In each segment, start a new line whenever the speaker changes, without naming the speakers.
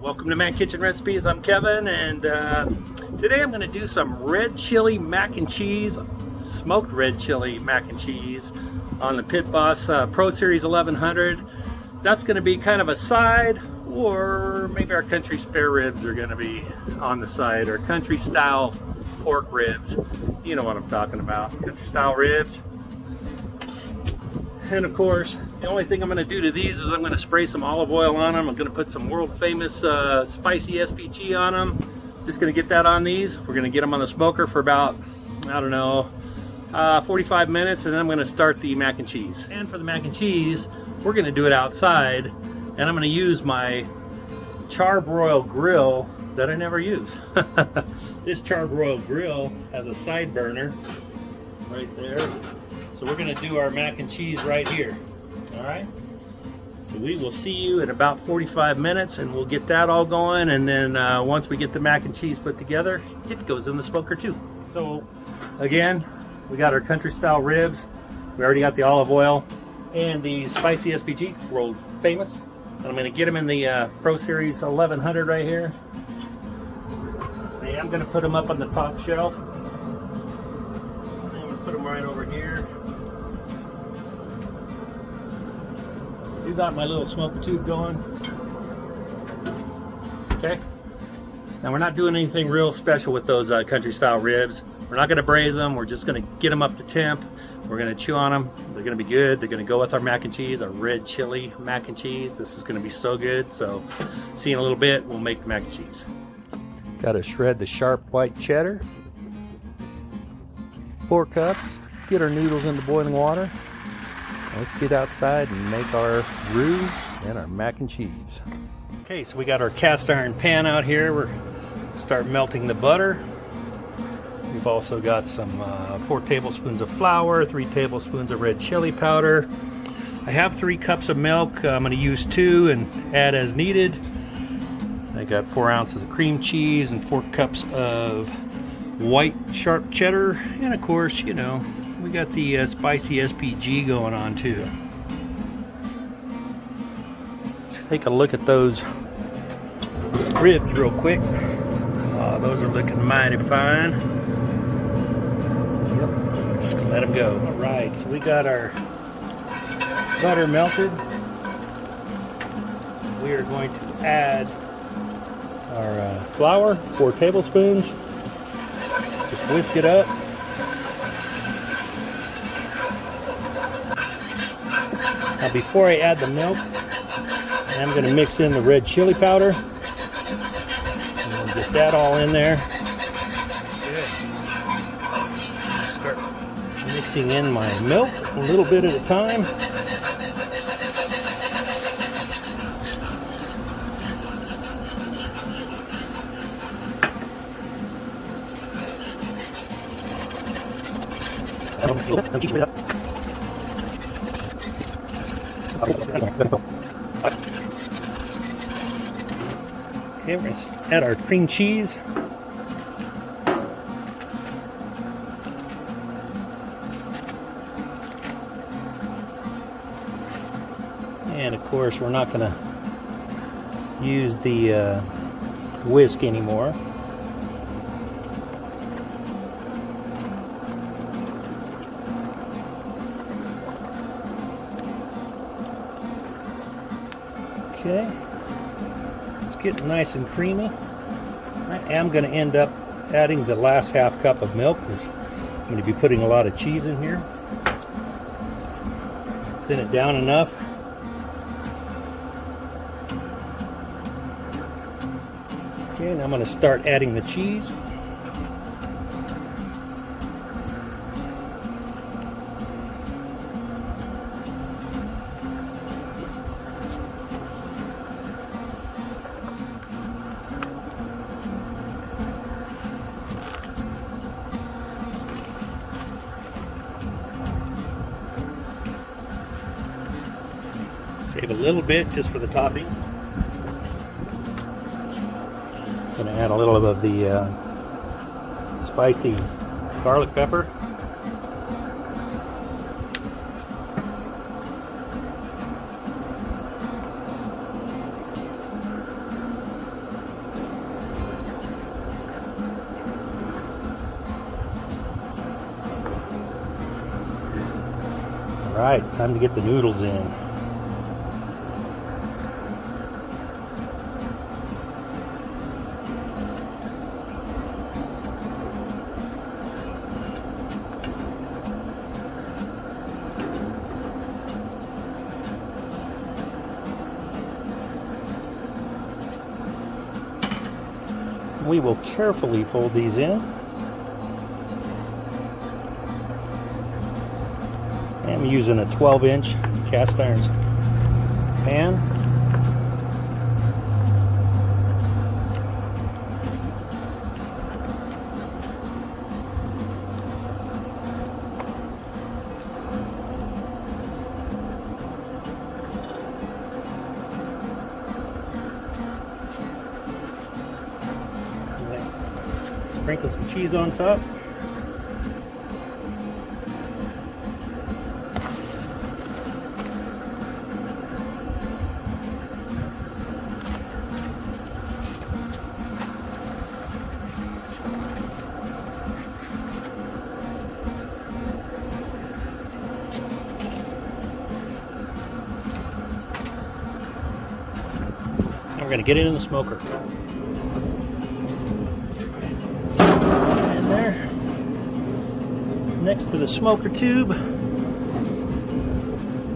Welcome to Man Kitchen Recipes. I'm Kevin, and today I'm going to do some red chili mac and cheese, smoked red chili mac and cheese on the Pit Boss Pro Series 1100. That's going to be kind of a side, or maybe our country spare ribs are going to be on the side, or country style pork ribs. You know what I'm talking about, country style ribs. And of course, the only thing I'm going to do to these is I'm going to spray some olive oil on them. I'm going to put some world famous spicy SPG on them. Just going to get that on these. We're going to get them on the smoker for about, I don't know, 45 minutes, and then I'm going to start the mac and cheese. And for the mac and cheese, we're going to do it outside, and I'm going to use my charbroil grill that I never use. This charbroil grill has a side burner right there. So we're going to do our mac and cheese right here. All right. So we will see you in about 45 minutes, and we'll get that all going. And then once we get the mac and cheese put together, it goes in the smoker too. So again, we got our country style ribs. We already got the olive oil and the spicy SPG, world famous. And I'm going to get them in the Pro Series 1100 right here. And I'm going to put them up on the top shelf. I'm going to put them right over here. You got my little smoker tube going. Okay. Now we're not doing anything real special with those country style ribs. We're not going to braise them. We're just going to get them up to temp. We're going to chew on them. They're going to be good. They're going to go with our mac and cheese, our red chili mac and cheese. This is going to be so good. So see you in a little bit. We'll make the mac and cheese. Got to shred the sharp white cheddar. 4 cups. Get our noodles into boiling water. Let's get outside and make our roux and our mac and cheese. Okay, so we got our cast iron pan out here. We're start melting the butter. We've also got some 4 tablespoons of flour, 3 tablespoons of red chili powder. I have 3 cups of milk. I'm going to use 2 and add as needed. I got 4 ounces of cream cheese and 4 cups of white sharp cheddar, and of course, you know, we got the spicy SPG going on too. Let's take a look at those ribs real quick. Those are looking mighty fine. Yep, just gonna let them go. All right, so we got our butter melted. We are going to add our flour, 4 tablespoons. Just whisk it up. Now before I add the milk, I'm going to mix in the red chili powder. And get that all in there. Good. Start mixing in my milk a little bit at a time. Okay, we're going to add our cream cheese. And of course, we're not going to use the whisk anymore. Okay, it's getting nice and creamy. I am going to end up adding the last half cup of milk because I'm going to be putting a lot of cheese in here. Thin it down enough. Okay, and I'm going to start adding the cheese. Save a little bit just for the topping. I'm going to add a little of the spicy garlic pepper. right, time to get the noodles in. We will carefully fold these in. I'm using a 12-inch cast iron pan. Sprinkle some cheese on top. And we're going to get it in the smoker. In there, next to the smoker tube.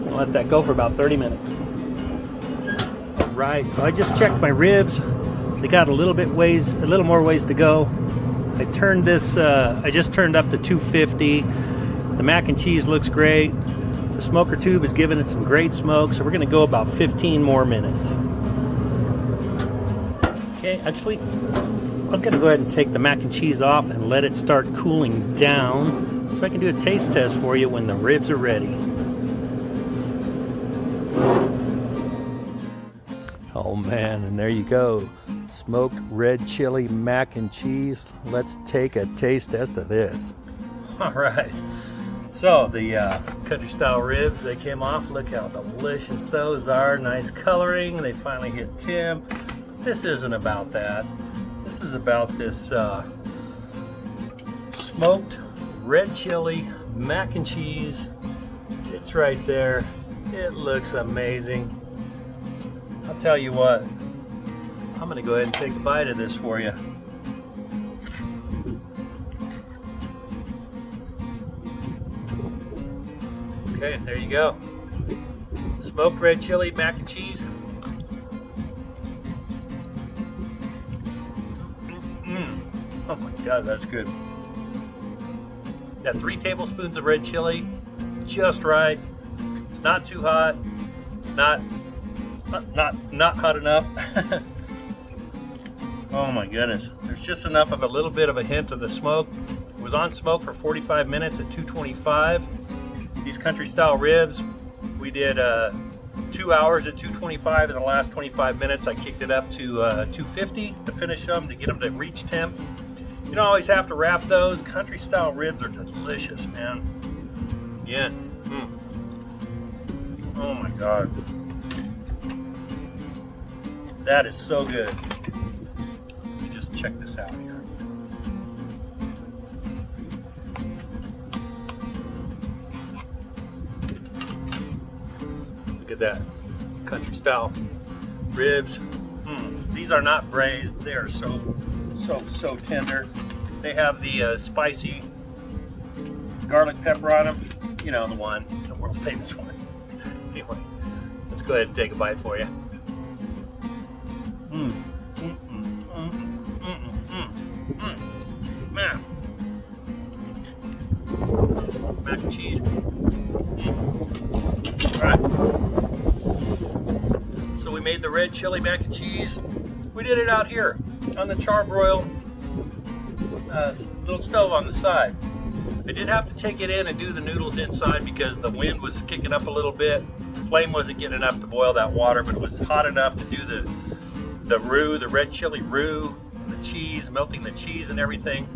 I'll let that go for about 30 minutes. All right, so I just checked my ribs. They got a little more ways to go. I turned this, I just turned up to 250. The mac and cheese looks great. The smoker tube is giving it some great smoke, so we're gonna go about 15 more minutes. Okay, actually, I'm gonna go ahead and take the mac and cheese off and let it start cooling down so I can do a taste test for you when the ribs are ready. Oh man, and there you go. Smoked red chili mac and cheese. Let's take a taste test of this. All right. So the country style ribs, they came off. Look how delicious those are. Nice coloring. They finally hit temp. This isn't about that. This is about this smoked red chili mac and cheese. It's right there. It looks amazing. I'll tell you what, I'm gonna go ahead and take a bite of this for you. Okay, there you go. Smoked red chili mac and cheese. Oh my God, that's good. Got 3 tablespoons of red chili, just right. It's not too hot. It's not hot enough. Oh my goodness. There's just enough of a little bit of a hint of the smoke. It was on smoke for 45 minutes at 225. These country style ribs, we did 2 hours at 225. In the last 25 minutes, I kicked it up to 250 to finish them, to get them to reach temp. You don't always have to wrap those. Country style ribs are delicious, man. Again. Oh my God. That is so good. Let me just check this out here. Look at that. Country style ribs. These are not braised. They are so tender. They have the spicy garlic pepper on them. You know, the world famous one. Anyway, let's go ahead and take a bite for you. Man. Mac and cheese. Alright. So we made the red chili mac and cheese. We did it out here on the charbroil little stove on the side. I did have to take it in and do the noodles inside because the wind was kicking up a little bit. The flame wasn't getting enough to boil that water, but it was hot enough to do the roux, the red chili roux, the cheese, melting the cheese and everything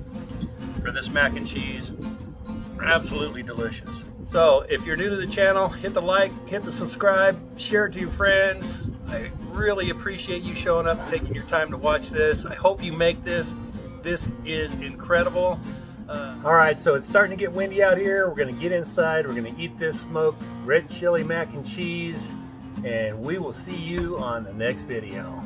for this mac and cheese. Absolutely delicious. So if you're new to the channel, hit the like, hit the subscribe, share it to your friends. I really appreciate you showing up, taking your time to watch this. I hope you make this. This is incredible. All right, so it's starting to get windy out here. We're gonna get inside. We're gonna eat this smoked red chili mac and cheese, and we will see you on the next video.